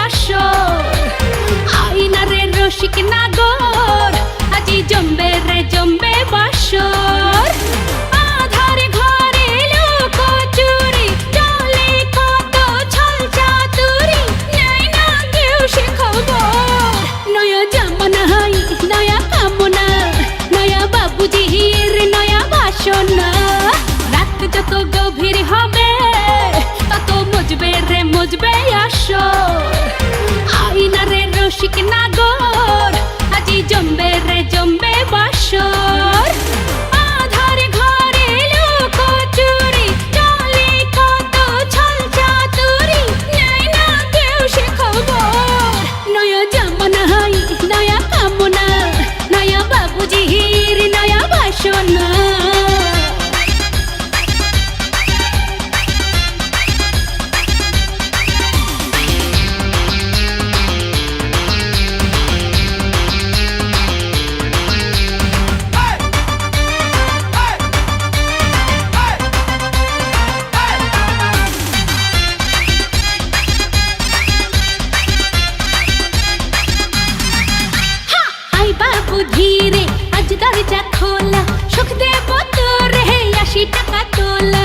আসর আইনা রে রসিক নাগর আজি জম্বে রে জম্বে বাসর আধারে ঘরে লোক চুরি চলে কত ছল চাতুরি নেই না কেউ সে খবর নয়া জামানা হাই নয়া কামনা নয়া বাবুজির নয়া বাসনা রাত যত গভীর হবে তত মজবে রে মজবে আসর আইনা রে রসিক নাগর আজি জম্বে রে জম্বে বাসর আধারে ঘরে লোক চুরি চলে কত ছল চাতুরি নেই না কেউ সে খবর নয়া জামানা হাই নয়া কামনা নয়া বাবুজির নয়া বাসনা বাবু ধীরে আজ দরজা খোলা সুখ দেব তোরে 80 টাকা তোলা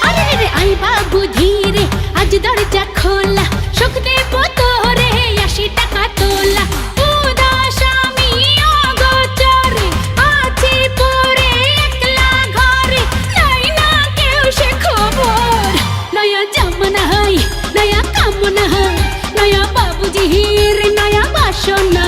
আরে রে আই বাবু ধীরে আজ দরজা খোলা সুখ দেব তোরে 80 টাকা তোলা উদাস আমি অগোচরে আছি পরে একলা ঘরে নাই না কেউ সে খবর নয়া জামানা হাই নয়া কামনা নয়া বাবুজির নয়া বাসনা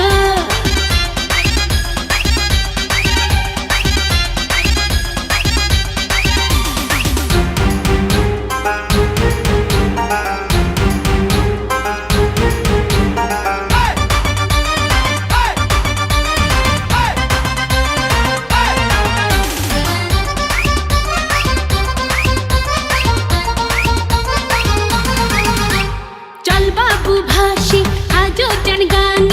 চল বাবু ভাসি আজও জান গান